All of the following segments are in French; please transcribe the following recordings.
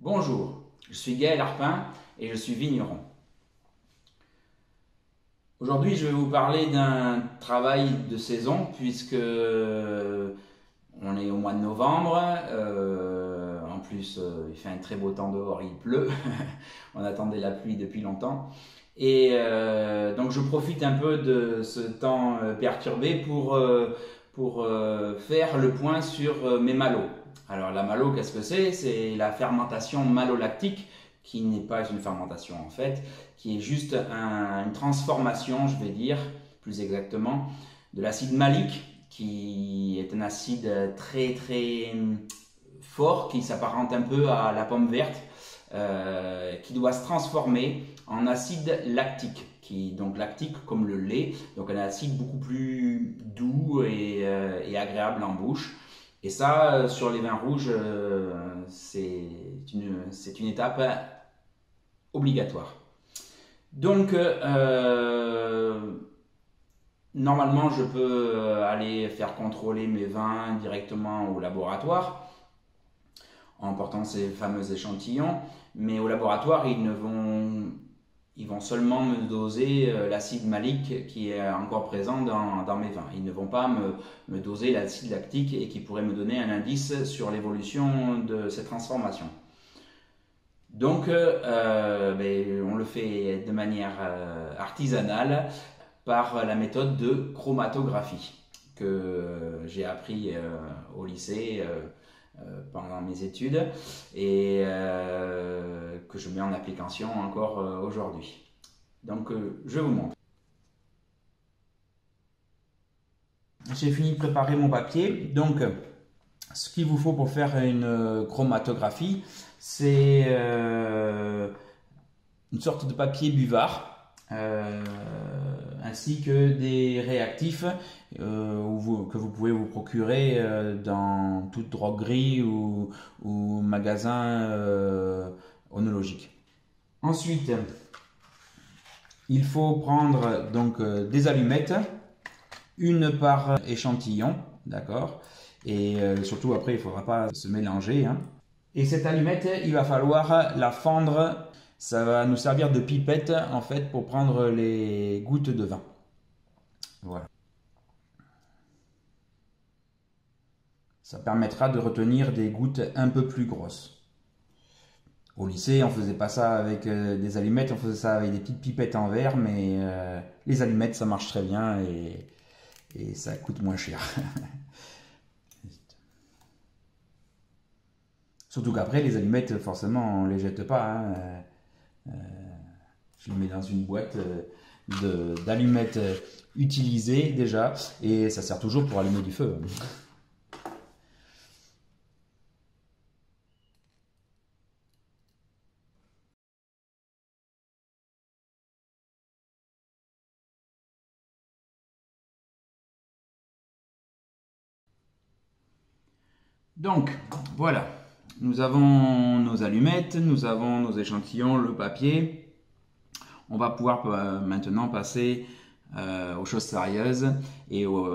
Bonjour, je suis Gaël Arpin et je suis vigneron. Aujourd'hui, je vais vous parler d'un travail de saison puisque on est au mois de novembre. En plus, il fait un très beau temps dehors, il pleut. On attendait la pluie depuis longtemps. Et donc, je profite un peu de ce temps perturbé pour faire le point sur mes malots. Alors, la malo, qu'est-ce que c'est? C'est la fermentation malolactique, qui n'est pas une fermentation en fait, qui est juste une transformation, je vais dire plus exactement, de l'acide malique, qui est un acide très fort, qui s'apparente un peu à la pomme verte, qui doit se transformer en acide lactique, donc lactique comme le lait, donc un acide beaucoup plus doux et agréable en bouche. Et ça, sur les vins rouges, c'est une étape obligatoire. Donc, normalement, je peux aller faire contrôler mes vins directement au laboratoire en portant ces fameux échantillons. Mais au laboratoire, ils vont seulement me doser l'acide malique qui est encore présent dans mes vins. Ils ne vont pas me doser l'acide lactique et qui pourrait me donner un indice sur l'évolution de cette transformation. Donc, on le fait de manière artisanale par la méthode de chromatographie que j'ai appris au lycée pendant mes études et que je mets en application encore aujourd'hui. Donc, je vous montre. J'ai fini de préparer mon papier. Donc, ce qu'il vous faut pour faire une chromatographie, c'est une sorte de papier buvard, ainsi que des réactifs que vous pouvez vous procurer dans toute droguerie ou magasin onologique. Ensuite, il faut prendre donc des allumettes, une par échantillon, d'accord? Et surtout après, il ne faudra pas se mélanger, hein. Et cette allumette, il va falloir la fendre. Ça va nous servir de pipette en fait pour prendre les gouttes de vin. Voilà. Ça permettra de retenir des gouttes un peu plus grosses. Au lycée, on faisait pas ça avec des allumettes, on faisait ça avec des petites pipettes en verre, mais les allumettes, ça marche très bien et ça coûte moins cher. Surtout qu'après, les allumettes, forcément, on ne les jette pas, hein. Je les mets dans une boîte d'allumettes utilisées déjà, et ça sert toujours pour allumer du feu. Donc, voilà. Nous avons nos allumettes, nous avons nos échantillons, le papier. On va pouvoir maintenant passer aux choses sérieuses et où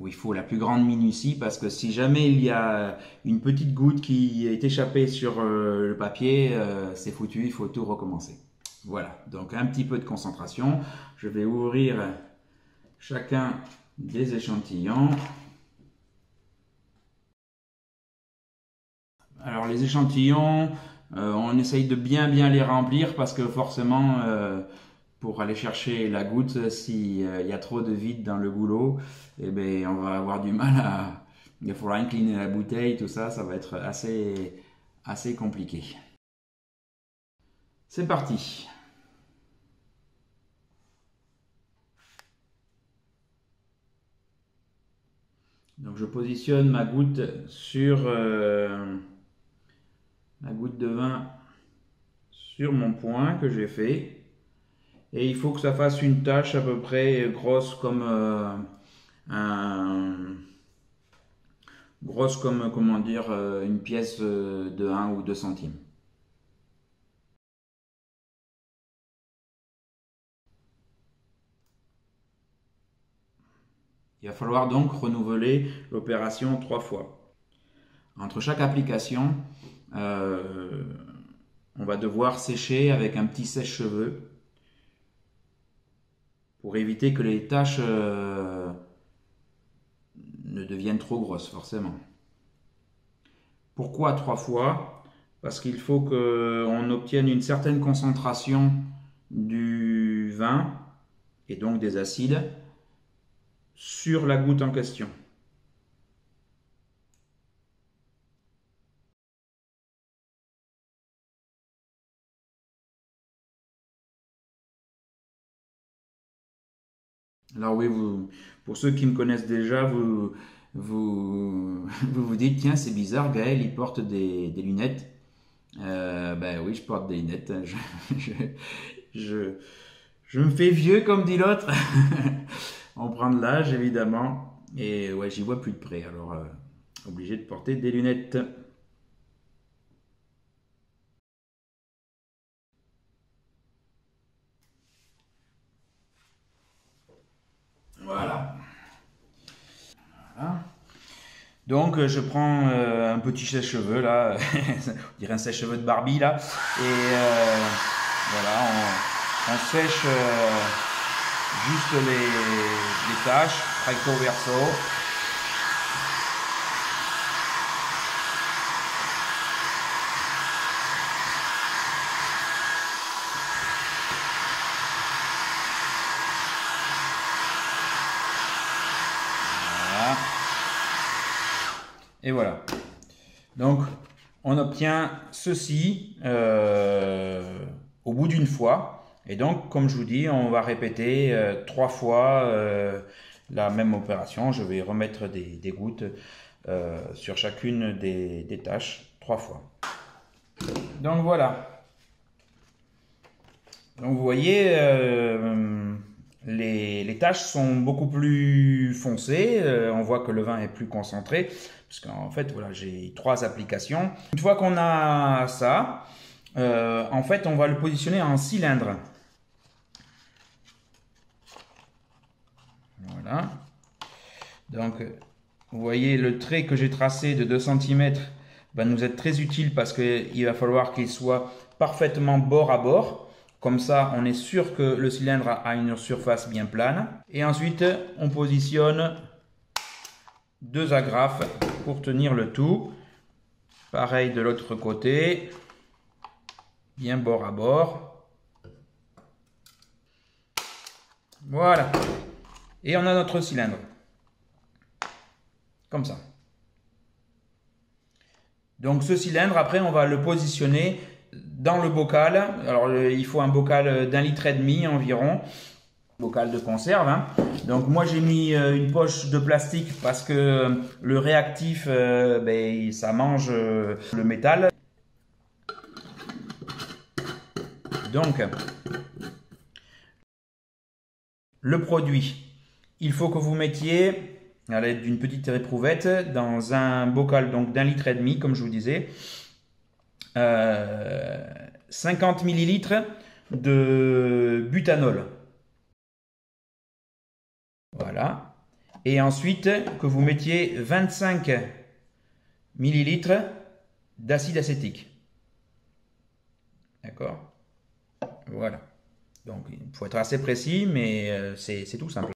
il faut la plus grande minutie, parce que si jamais il y a une petite goutte qui est échappée sur le papier, c'est foutu, il faut tout recommencer. Voilà, donc un petit peu de concentration. Je vais ouvrir chacun des échantillons. Alors les échantillons, on essaye de bien les remplir parce que forcément, pour aller chercher la goutte, s'il y a trop de vide dans le goulot, eh ben, on va avoir du mal à... Il faudra incliner la bouteille, tout ça, ça va être assez compliqué. C'est parti. Donc je positionne ma goutte sur... la goutte de vin sur mon point que j'ai fait, et il faut que ça fasse une tache à peu près grosse comme comment dire, une pièce de 1 ou 2 centimes. Il va falloir donc renouveler l'opération 3 fois. Entre chaque application, on va devoir sécher avec un petit sèche-cheveux pour éviter que les taches ne deviennent trop grosses forcément. Pourquoi 3 fois? Parce qu'il faut qu'on obtienne une certaine concentration du vin et donc des acides sur la goutte en question. Alors oui, pour ceux qui me connaissent déjà, vous dites, tiens, c'est bizarre, Gaël, il porte des lunettes. Ben oui, je porte des lunettes. Je, je, je me fais vieux, comme dit l'autre. On prend de l'âge, évidemment. Et ouais, j'y vois plus de près. Alors, obligé de porter des lunettes. Voilà. Voilà. Donc, je prends un petit sèche-cheveux, là. On dirait un sèche-cheveux de Barbie, là. Et voilà, on sèche juste les taches, recto verso. Voilà. Et voilà. Donc, on obtient ceci au bout d'une fois. Et donc, comme je vous dis, on va répéter 3 fois la même opération. Je vais remettre des gouttes sur chacune des tâches 3 fois. Donc voilà. Donc vous voyez, les tâches sont beaucoup plus foncées. On voit que le vin est plus concentré. Parce qu'en fait, voilà, j'ai 3 applications. Une fois qu'on a ça, en fait, on va le positionner en cylindre. Voilà. Donc, vous voyez le trait que j'ai tracé de 2 cm va nous être très utile parce qu'il va falloir qu'il soit parfaitement bord à bord. Comme ça, on est sûr que le cylindre a une surface bien plane. Et ensuite, on positionne 2 agrafes pour tenir le tout. Pareil de l'autre côté. Bien bord à bord. Voilà. Et on a notre cylindre. Comme ça. Donc ce cylindre, après, on va le positionner dans le bocal. Alors il faut un bocal d'1,5 litre environ. Bocal de conserve. Hein. Donc moi j'ai mis une poche de plastique parce que le réactif, ça mange le métal. Donc le produit, il faut que vous mettiez à l'aide d'une petite éprouvette dans un bocal donc d'1,5 litre, comme je vous disais, 50 ml de butanol. Voilà. Et ensuite, que vous mettiez 25 ml d'acide acétique. D'accord? Voilà. Donc, il faut être assez précis, mais c'est tout simple.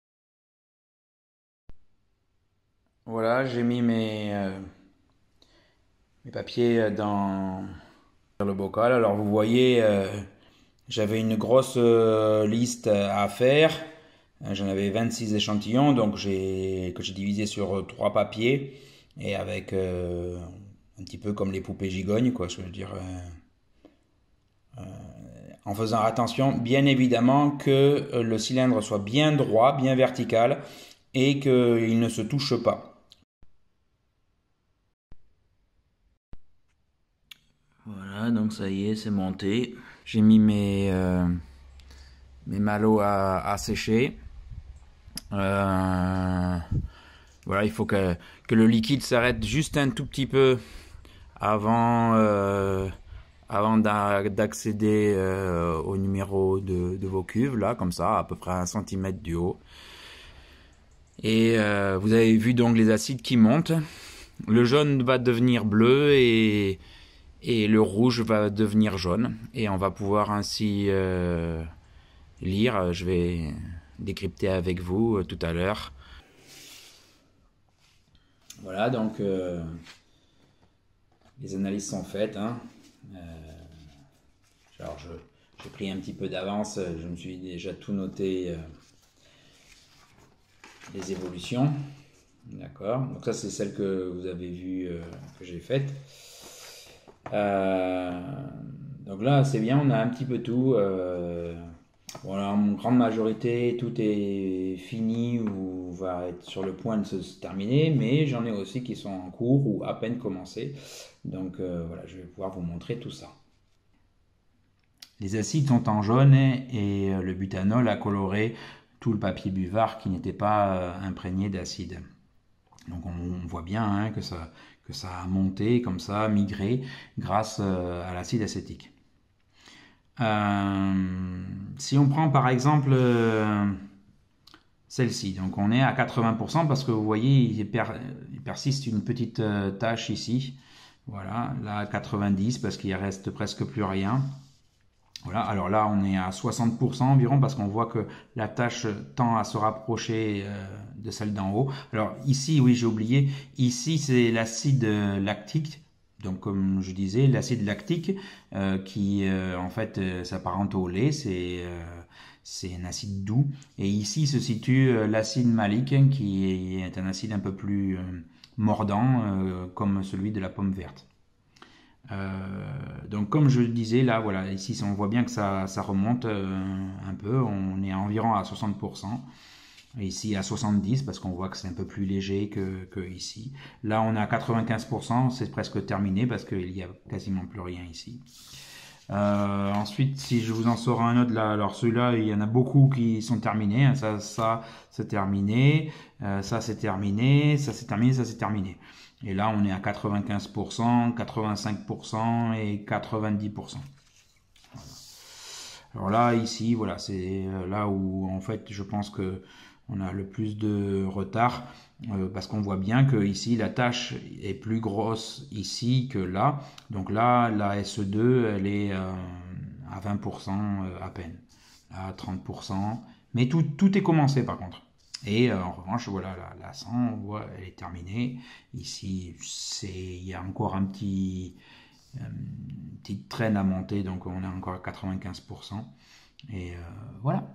Voilà, j'ai mis mes papiers dans le bocal. Alors, vous voyez, j'avais une grosse liste à faire. J'en avais 26 échantillons, donc que j'ai divisé sur 3 papiers et avec un petit peu comme les poupées gigognes, quoi. Je veux dire, en faisant attention, bien évidemment, que le cylindre soit bien droit, bien vertical et qu'il ne se touche pas. Voilà, donc ça y est, c'est monté. J'ai mis mes malots à sécher. Voilà, il faut que le liquide s'arrête juste un tout petit peu avant d'accéder au numéro de vos cuves, là, comme ça, à peu près 1 cm du haut. Et vous avez vu donc les acides qui montent. Le jaune va devenir bleu et Et le rouge va devenir jaune. Et on va pouvoir ainsi lire. Je vais décrypter avec vous tout à l'heure. Voilà, donc les analyses sont faites. Hein. Alors j'ai pris un petit peu d'avance, je me suis déjà tout noté les évolutions. D'accord, donc ça c'est celle que vous avez vue, que j'ai faite. Donc là c'est bien, on a un petit peu tout. Voilà, en grande majorité, tout est fini ou va être sur le point de se terminer, mais j'en ai aussi qui sont en cours ou à peine commencés. Donc voilà, je vais pouvoir vous montrer tout ça. Les acides sont en jaune et le butanol a coloré tout le papier buvard qui n'était pas imprégné d'acide. Donc on voit bien hein, que ça a monté comme ça, migré grâce à l'acide acétique. Si on prend par exemple celle-ci, donc on est à 80% parce que vous voyez il persiste une petite tache ici. Voilà, là à 90 parce qu'il reste presque plus rien. Voilà, alors là on est à 60% environ parce qu'on voit que la tache tend à se rapprocher de celle d'en haut. Alors ici, oui j'ai oublié, ici c'est l'acide lactique. Donc comme je disais, l'acide lactique qui en fait s'apparente au lait, c'est un acide doux. Et ici se situe l'acide malique qui est un acide un peu plus mordant comme celui de la pomme verte. Donc comme je le disais là, voilà, ici on voit bien que ça remonte un peu, on est environ à 60%. Ici à 70 parce qu'on voit que c'est un peu plus léger que ici. Là on est à 95%, c'est presque terminé parce qu'il n'y a quasiment plus rien ici. Ensuite si je vous en sors un autre là, alors celui-là il y en a beaucoup qui sont terminés, hein. Ça c'est terminé, ça c'est terminé, ça c'est terminé, ça c'est terminé. Et là on est à 95%, 85% et 90%. Voilà. Alors là ici voilà c'est là où en fait je pense que on a le plus de retard parce qu'on voit bien que ici la tâche est plus grosse ici que là. Donc là la SE2 elle est à 20% à peine, à 30%. Mais tout est commencé par contre. Et en revanche, voilà, la 100, on voit, elle est terminée. Ici, il y a encore une petite traîne à monter, donc on est encore à 95%. Et voilà.